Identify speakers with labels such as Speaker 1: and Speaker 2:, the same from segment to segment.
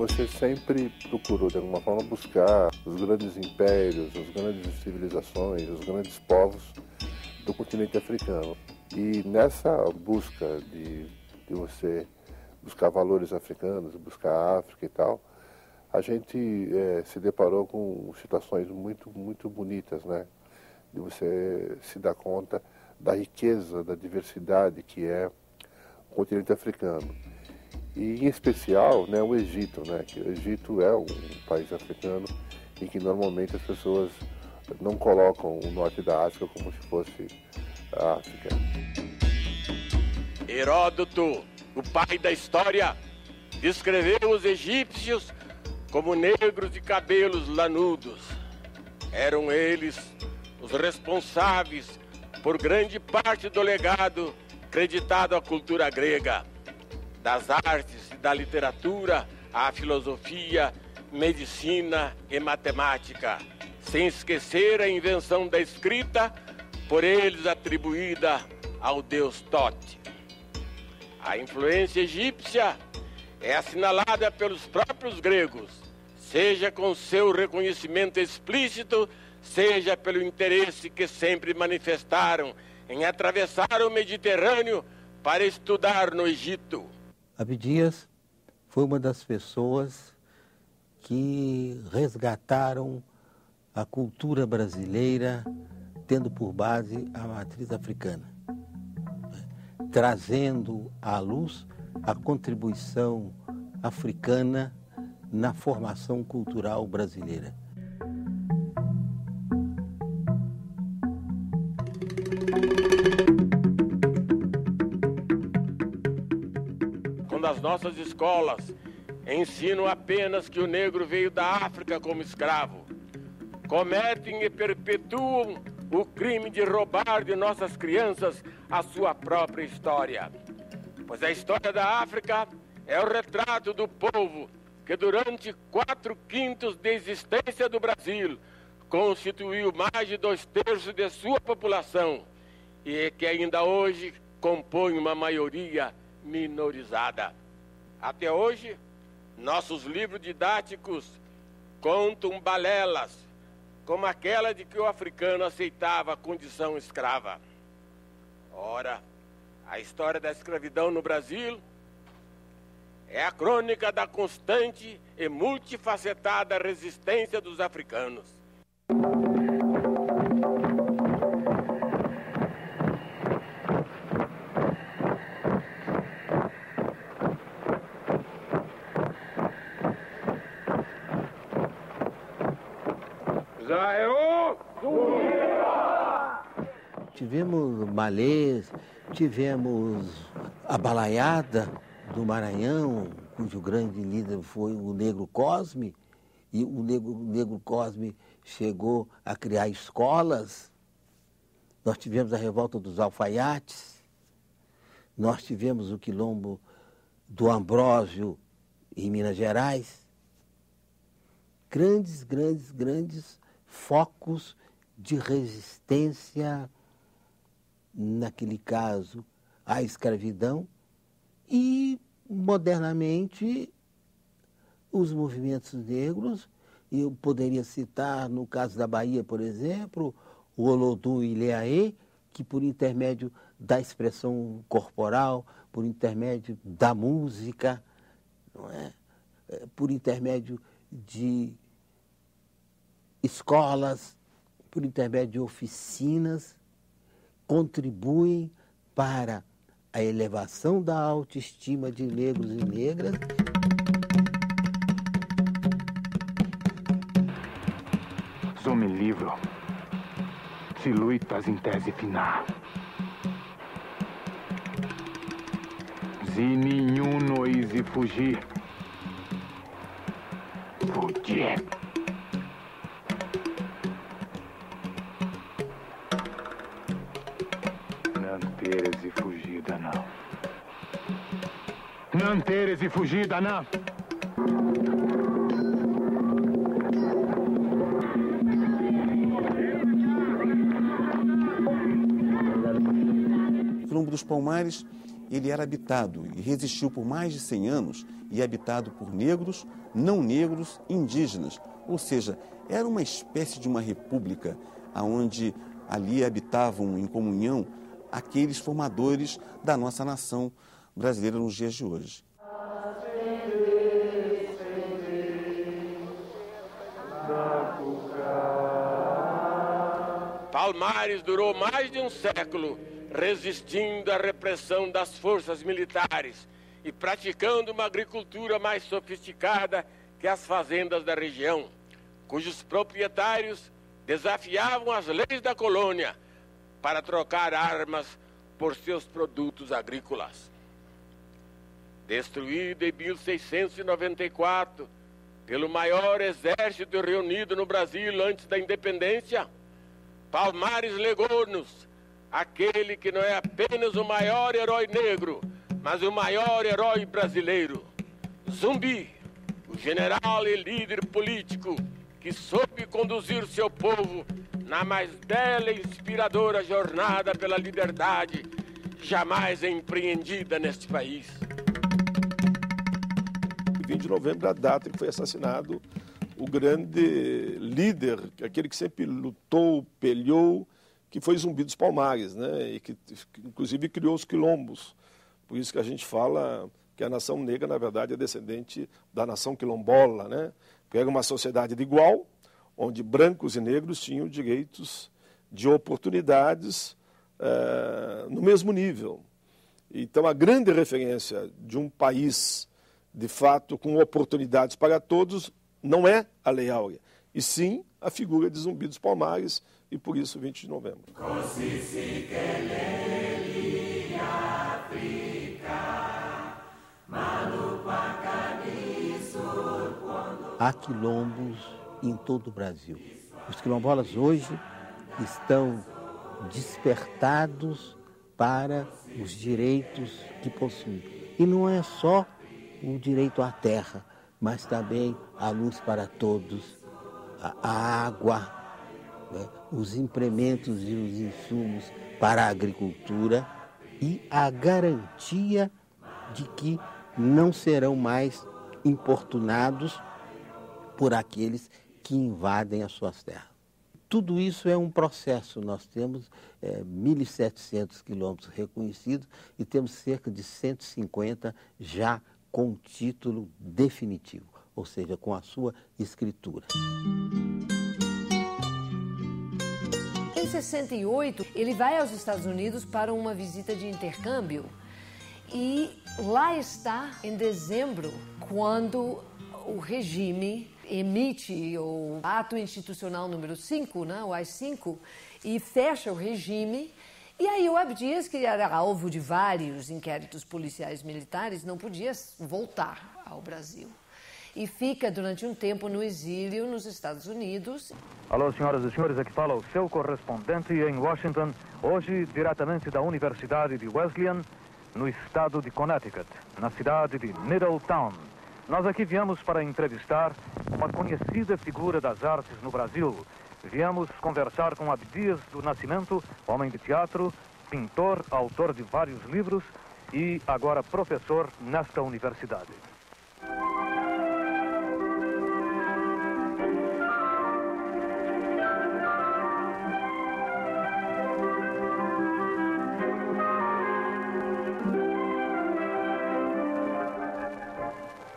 Speaker 1: você sempre procurou, de alguma forma, buscar os grandes impérios, as grandes civilizações, os grandes povos do continente africano. E nessa busca de você buscar valores africanos, buscar a África e tal, a gente se deparou com situações muito bonitas, né? De você se dar conta da riqueza, da diversidade que é o continente africano. E, em especial, né, o Egito, né? Que o Egito é um país africano e que normalmente as pessoas não colocam o norte da África como se fosse a África.
Speaker 2: Heródoto, o pai da história, descreveu os egípcios como negros de cabelos lanudos. Eram eles os responsáveis por grande parte do legado creditado à cultura grega, das artes e da literatura, à filosofia, medicina e matemática, sem esquecer a invenção da escrita, por eles atribuída ao deus Tote. A influência egípcia é assinalada pelos próprios gregos, seja com seu reconhecimento explícito, seja pelo interesse que sempre manifestaram em atravessar o Mediterrâneo para estudar no Egito.
Speaker 3: Abdias foi uma das pessoas que resgataram a cultura brasileira, tendo por base a matriz africana, trazendo à luz a contribuição africana na formação cultural brasileira.
Speaker 2: Quando as nossas escolas ensinam apenas que o negro veio da África como escravo, cometem e perpetuam o crime de roubar de nossas crianças a sua própria história. Pois a história da África é o retrato do povo que durante 4/5 da existência do Brasil constituiu mais de 2/3 de sua população e que ainda hoje compõe uma maioria minorizada. Até hoje, nossos livros didáticos contam balelas, como aquela de que o africano aceitava a condição escrava. Ora, a história da escravidão no Brasil é a crônica da constante e multifacetada resistência dos africanos.
Speaker 3: Tivemos malês, tivemos a balaiada do Maranhão, cujo grande líder foi o Negro Cosme, e o Negro Cosme chegou a criar escolas. Nós tivemos a revolta dos alfaiates, nós tivemos o quilombo do Ambrósio em Minas Gerais. Grandes focos de resistência, naquele caso, à escravidão, e, modernamente, os movimentos negros. Eu poderia citar, no caso da Bahia, por exemplo, o Olodum Ileaê, que, por intermédio da expressão corporal, por intermédio da música, não é? Por intermédio de escolas, por intermédio de oficinas, contribuem para a elevação da autoestima de negros e negras.
Speaker 4: Some livro, se luitas em tese final. Se nenhum nois e fugir, fugir. Não teres e fugida, não. Não teres e fugida, não.
Speaker 5: O Quilombo dos Palmares ele era habitado e resistiu por mais de 100 anos e habitado por negros, não negros, indígenas. Ou seja, era uma espécie de uma república onde ali habitavam em comunhão aqueles formadores da nossa nação brasileira nos dias de hoje.
Speaker 2: Palmares durou mais de um século resistindo à repressão das forças militares e praticando uma agricultura mais sofisticada que as fazendas da região, cujos proprietários desafiavam as leis da colônia para trocar armas por seus produtos agrícolas. Destruído em 1694 pelo maior exército reunido no Brasil antes da independência, Palmares legou-nos aquele que não é apenas o maior herói negro, mas o maior herói brasileiro, Zumbi, o general e líder político que soube conduzir seu povo na mais bela e inspiradora jornada pela liberdade jamais empreendida neste país.
Speaker 6: 20 de novembro, a data em que foi assassinado o grande líder, aquele que sempre lutou, peleou, que foi Zumbi dos Palmares, né? E que inclusive criou os quilombos. Por isso que a gente fala que a nação negra, na verdade, é descendente da nação quilombola, né? Porque era uma sociedade de igual, onde brancos e negros tinham direitos de oportunidades no mesmo nível. Então, a grande referência de um país, de fato, com oportunidades para todos, não é a Lei Áurea, e sim a figura de Zumbi dos Palmares, e por isso 20 de novembro.
Speaker 3: Há quilombos em todo o Brasil. Os quilombolas hoje estão despertados para os direitos que possuem. E não é só o direito à terra, mas também a luz para todos, a água, né, os implementos e os insumos para a agricultura e a garantia de que não serão mais importunados por aqueles que invadem as suas terras. Tudo isso é um processo. Nós temos 1.700 quilômetros reconhecidos e temos cerca de 150 já com título definitivo, ou seja, com a sua escritura.
Speaker 7: Em 68, ele vai aos Estados Unidos para uma visita de intercâmbio e lá está em dezembro, quando o regime emite o ato institucional número 5, né, o AI-5, e fecha o regime. E aí o Abdias, que era alvo de vários inquéritos policiais militares, não podia voltar ao Brasil. E fica durante um tempo no exílio nos Estados Unidos.
Speaker 8: Alô, senhoras e senhores, aqui fala o seu correspondente em Washington, hoje diretamente da Universidade de Wesleyan, no estado de Connecticut, na cidade de Middletown. Nós aqui viemos para entrevistar uma conhecida figura das artes no Brasil. Viemos conversar com Abdias do Nascimento, homem de teatro, pintor, autor de vários livros e agora professor nesta universidade.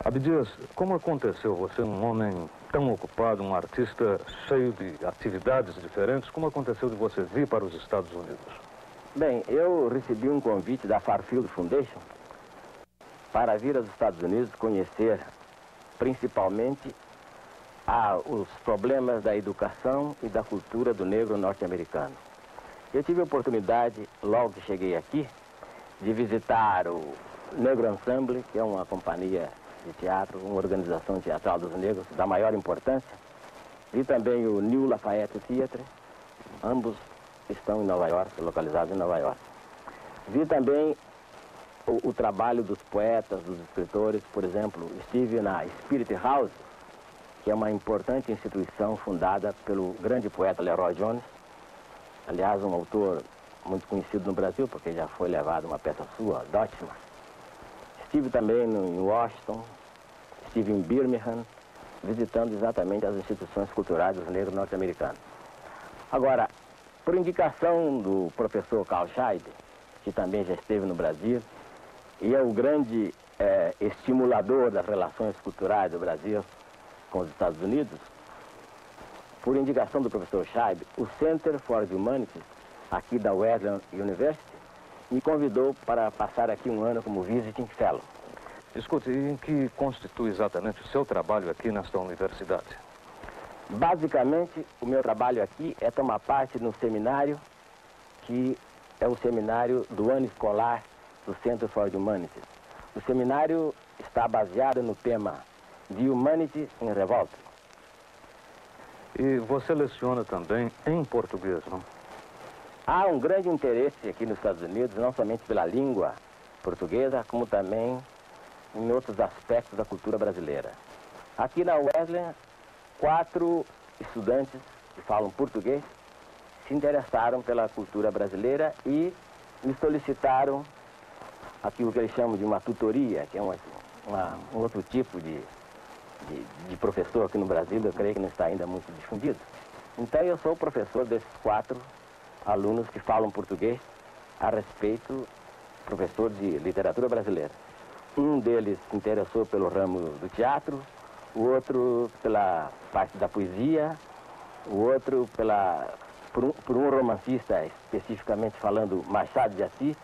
Speaker 8: Abdias, como aconteceu você, um homem tão ocupado, um artista cheio de atividades diferentes, como aconteceu de você vir para os Estados Unidos?
Speaker 9: Bem, eu recebi um convite da Farfield Foundation para vir aos Estados Unidos conhecer principalmente os problemas da educação e da cultura do negro norte-americano. Eu tive a oportunidade, logo que cheguei aqui, de visitar o Negro Ensemble, que é uma companhia de teatro, uma organização teatral dos negros da maior importância. Vi também o New Lafayette Theatre, ambos estão em Nova York, localizados em Nova York. Vi também o trabalho dos poetas, dos escritores, por exemplo, estive na Spirit House, que é uma importante instituição fundada pelo grande poeta Leroy Jones, aliás, um autor muito conhecido no Brasil, porque já foi levada uma peça sua, Deutschmann. Estive também em Washington, estive em Birmingham, visitando exatamente as instituições culturais dos negros norte-americanos. Agora, por indicação do professor Carl Scheibe, que também já esteve no Brasil, e é o grande estimulador das relações culturais do Brasil com os Estados Unidos, por indicação do professor Scheibe, o Center for the Humanities, aqui da Wesleyan University, me convidou para passar aqui um ano como Visiting Fellow.
Speaker 8: Escute, em que constitui exatamente o seu trabalho aqui nesta universidade?
Speaker 9: Basicamente, o meu trabalho aqui é tomar parte num seminário que é o seminário do ano escolar do Center for the Humanities. O seminário está baseado no tema The Humanity in Revolt.
Speaker 8: E você leciona também em português, não?
Speaker 9: Há um grande interesse aqui nos Estados Unidos, não somente pela língua portuguesa, como também em outros aspectos da cultura brasileira. Aqui na Wesleyan, 4 estudantes que falam português se interessaram pela cultura brasileira e me solicitaram aquilo que eles chamam de uma tutoria, que é um outro tipo de professor aqui no Brasil, eu creio que não está ainda muito difundido. Então eu sou professor desses 4 alunos que falam português a respeito, professor de literatura brasileira. Um deles se interessou pelo ramo do teatro, o outro pela parte da poesia, o outro por um romancista, especificamente falando Machado de Assis,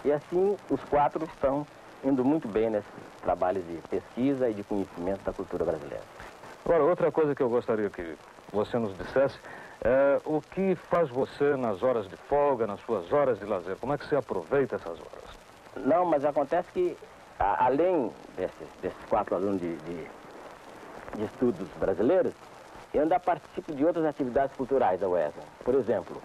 Speaker 9: e assim os 4 estão indo muito bem nesses trabalhos de pesquisa e de conhecimento da cultura brasileira.
Speaker 8: Agora, outra coisa que eu gostaria que você nos dissesse é o que faz você nas horas de folga, nas suas horas de lazer? Como é que você aproveita essas horas?
Speaker 9: Não, mas acontece que, além desses 4 alunos de estudos brasileiros, eu ainda participo de outras atividades culturais da Wesleyan. Por exemplo,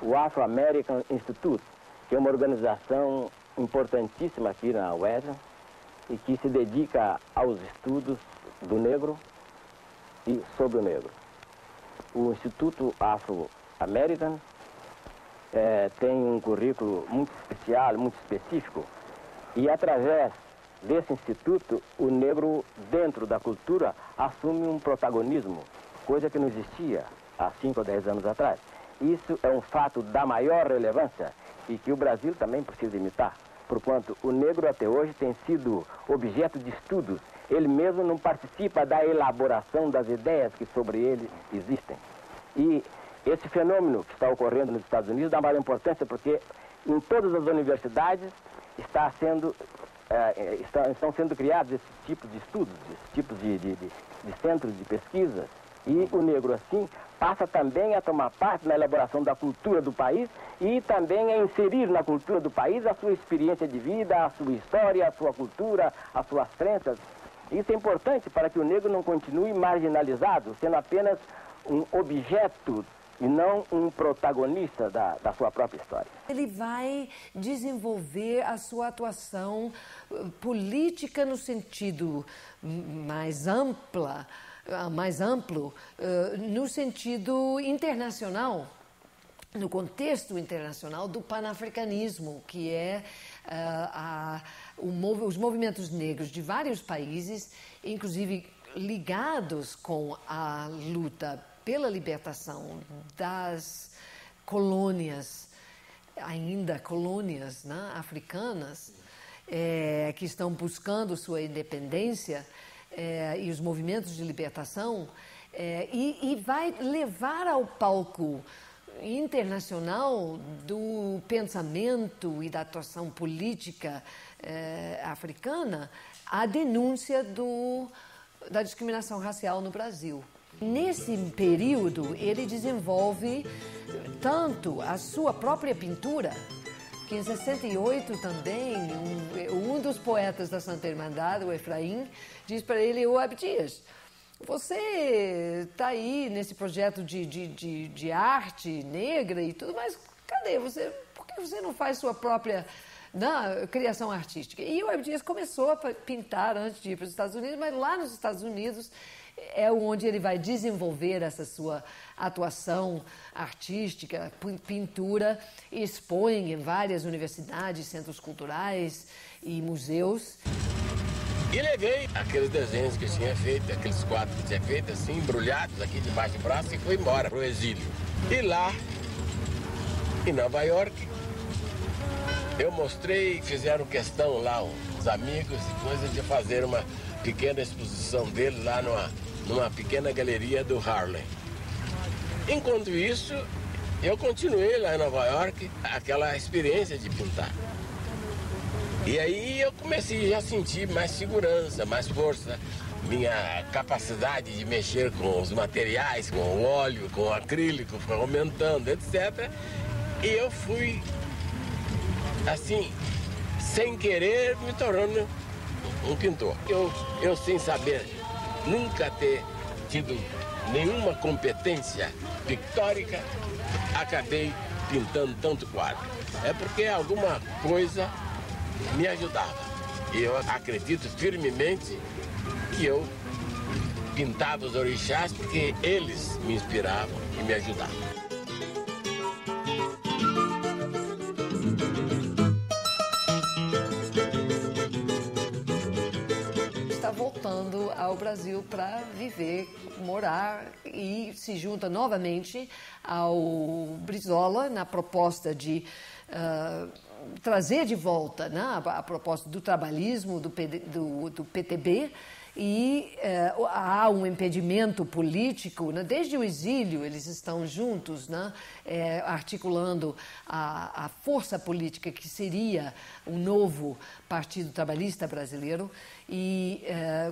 Speaker 9: o Afro-American Institute, que é uma organização importantíssima aqui na Wesleyan e que se dedica aos estudos do negro e sobre o negro. O Instituto Afro-American tem um currículo muito especial, muito específico, e através desse instituto, o negro dentro da cultura assume um protagonismo, coisa que não existia há 5 ou 10 anos atrás. Isso é um fato da maior relevância e que o Brasil também precisa imitar, porquanto o negro até hoje tem sido objeto de estudos. Ele mesmo não participa da elaboração das ideias que sobre ele existem. E esse fenômeno que está ocorrendo nos Estados Unidos dá maior importância porque em todas as universidades estão sendo criados esses tipos de estudos, esses tipos de centros de pesquisa. E o negro, assim, passa também a tomar parte na elaboração da cultura do país e também a inserir na cultura do país a sua experiência de vida, a sua história, a sua cultura, as suas crenças. Isso é importante para que o negro não continue marginalizado, sendo apenas um objeto e não um protagonista da sua própria história.
Speaker 7: Ele vai desenvolver a sua atuação política no sentido mais amplo, no sentido internacional, no contexto internacional do panafricanismo, que é os movimentos negros de vários países, inclusive ligados com a luta pela libertação das colônias, ainda colônias, né, africanas, que estão buscando sua independência, e os movimentos de libertação, e vai levar ao palco internacional do pensamento e da atuação política africana a denúncia da discriminação racial no Brasil. Nesse período, ele desenvolve tanto a sua própria pintura, que em 68 também, um dos poetas da Santa Irmandade, o Efraim, diz para ele: ô Abdias, você está aí nesse projeto de arte negra e tudo, mas cadê você? Por que você não faz sua própria criação artística? E o Abdias começou a pintar antes de ir para os Estados Unidos, mas lá nos Estados Unidos é onde ele vai desenvolver essa sua atuação artística, pintura, e expõe em várias universidades, centros culturais e museus.
Speaker 2: E levei aqueles desenhos que eu tinha feito, aqueles quadros que eu tinha feito, assim, embrulhados aqui debaixo do braço, e fui embora pro exílio. E lá, em Nova York, eu mostrei, fizeram questão lá, os amigos e coisas, de fazer uma pequena exposição dele lá numa pequena galeria do Harlem. Enquanto isso, eu continuei lá em Nova York, aquela experiência de pintar. E aí eu comecei a sentir mais segurança, mais força, minha capacidade de mexer com os materiais, com o óleo, com o acrílico, foi aumentando, etc. E eu fui, assim, sem querer, me tornando um pintor. Eu sem saber, nunca ter tido nenhuma competência pictórica, acabei pintando tanto quadro. É porque alguma coisa me ajudava. E eu acredito firmemente que eu pintava os orixás porque eles me inspiravam e me ajudavam.
Speaker 7: Está voltando ao Brasil para viver, morar, e se junta novamente ao Brizola na proposta de trazer de volta, né, a proposta do trabalhismo, do PTB, e há um impedimento político, né? Desde o exílio eles estão juntos, né? Articulando a força política que seria o novo Partido Trabalhista Brasileiro, e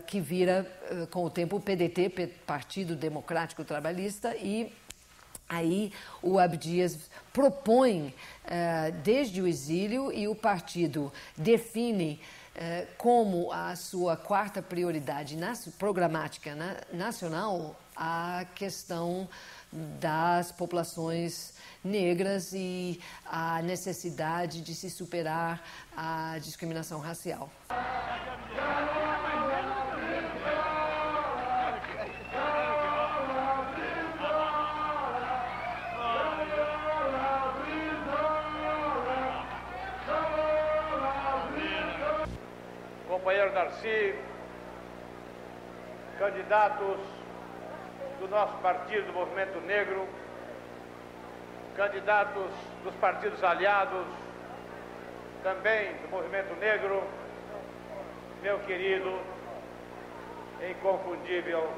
Speaker 7: que vira com o tempo o PDT, Partido Democrático Trabalhista. E aí o Abdias propõe desde o exílio, e o partido define como a sua quarta prioridade programática nacional a questão das populações negras e a necessidade de se superar a discriminação racial.
Speaker 10: Companheiro Darcy, candidatos do nosso partido, do Movimento Negro, candidatos dos partidos aliados, também do Movimento Negro, meu querido e inconfundível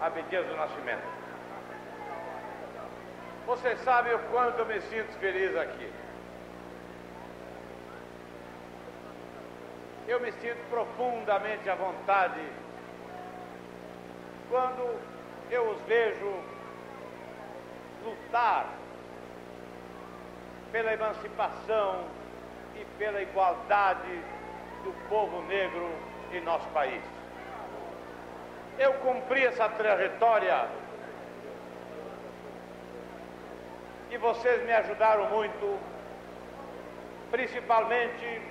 Speaker 10: Abdias do Nascimento. Vocês sabem o quanto eu me sinto feliz aqui. Eu me sinto profundamente à vontade quando eu os vejo lutar pela emancipação e pela igualdade do povo negro em nosso país. Eu cumpri essa trajetória e vocês me ajudaram muito, principalmente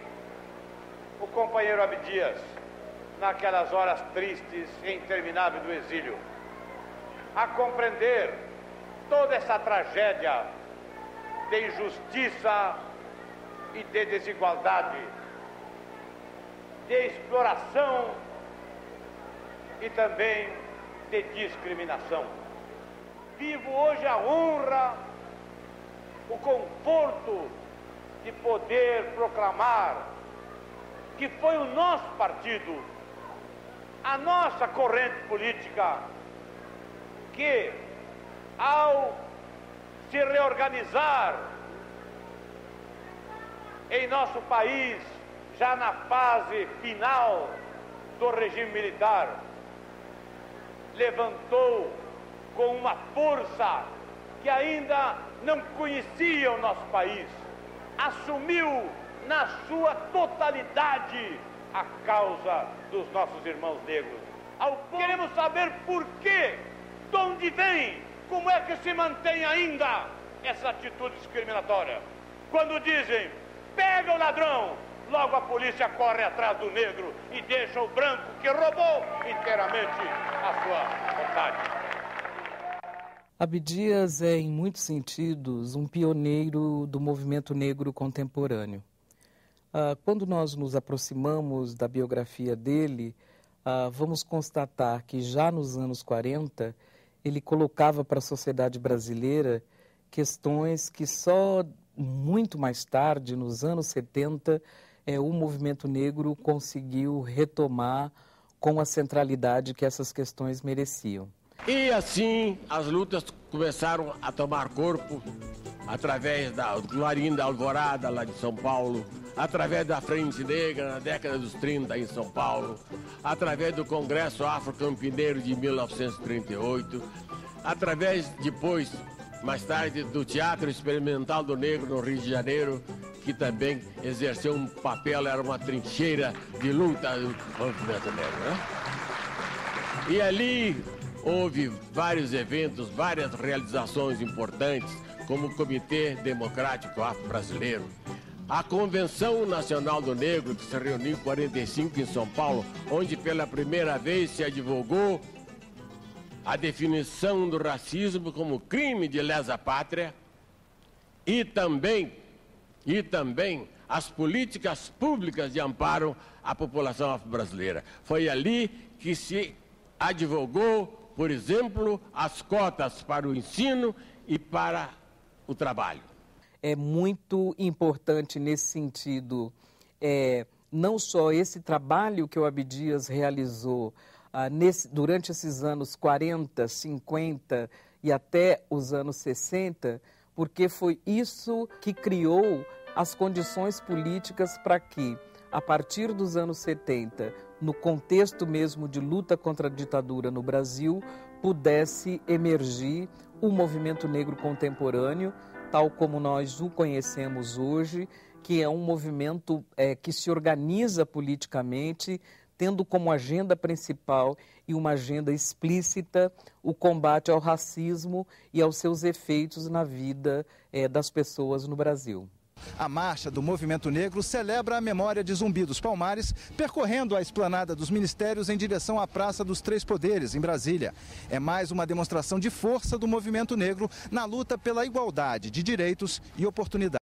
Speaker 10: o companheiro Abdias, naquelas horas tristes e intermináveis do exílio, a compreender toda essa tragédia de injustiça e de desigualdade, de exploração e também de discriminação. Vivo hoje a honra, o conforto de poder proclamar que foi o nosso partido, a nossa corrente política, que, ao se reorganizar em nosso país, já na fase final do regime militar, levantou com uma força que ainda não conhecia o nosso país, assumiu na sua totalidade a causa dos nossos irmãos negros. Queremos saber por quê, de onde vem, como é que se mantém ainda essa atitude discriminatória. Quando dizem, pega o ladrão, logo a polícia corre atrás do negro e deixa o branco que roubou inteiramente a sua vontade.
Speaker 11: Abdias é, em muitos sentidos, um pioneiro do movimento negro contemporâneo. Quando nós nos aproximamos da biografia dele, vamos constatar que já nos anos 40, ele colocava para a sociedade brasileira questões que só muito mais tarde, nos anos 70, o movimento negro conseguiu retomar com a centralidade que essas questões mereciam.
Speaker 2: E assim as lutas começaram a tomar corpo através do Clarim da Alvorada, lá de São Paulo, através da Frente Negra na década dos 30 em São Paulo, através do Congresso Afro-Campineiro de 1938, através depois, mais tarde, do Teatro Experimental do Negro no Rio de Janeiro, que também exerceu um papel, era uma trincheira de luta do movimento negro, né? E ali houve vários eventos, várias realizações importantes, como o Comitê Democrático Afro-Brasileiro, a Convenção Nacional do Negro, que se reuniu em 45 em São Paulo, onde pela primeira vez se advogou a definição do racismo como crime de lesa pátria e também as políticas públicas de amparo à população afro-brasileira. Foi ali que se advogou, por exemplo, as cotas para o ensino e para o trabalho.
Speaker 11: É muito importante nesse sentido, não só esse trabalho que o Abdias realizou durante esses anos 40, 50 e até os anos 60, porque foi isso que criou as condições políticas para que, a partir dos anos 70, no contexto mesmo de luta contra a ditadura no Brasil, pudesse emergir o movimento negro contemporâneo, tal como nós o conhecemos hoje, que é um movimento que se organiza politicamente, tendo como agenda principal e uma agenda explícita o combate ao racismo e aos seus efeitos na vida das pessoas no Brasil.
Speaker 12: A marcha do Movimento Negro celebra a memória de Zumbi dos Palmares, percorrendo a esplanada dos ministérios em direção à Praça dos Três Poderes, em Brasília. É mais uma demonstração de força do movimento negro na luta pela igualdade de direitos e oportunidades.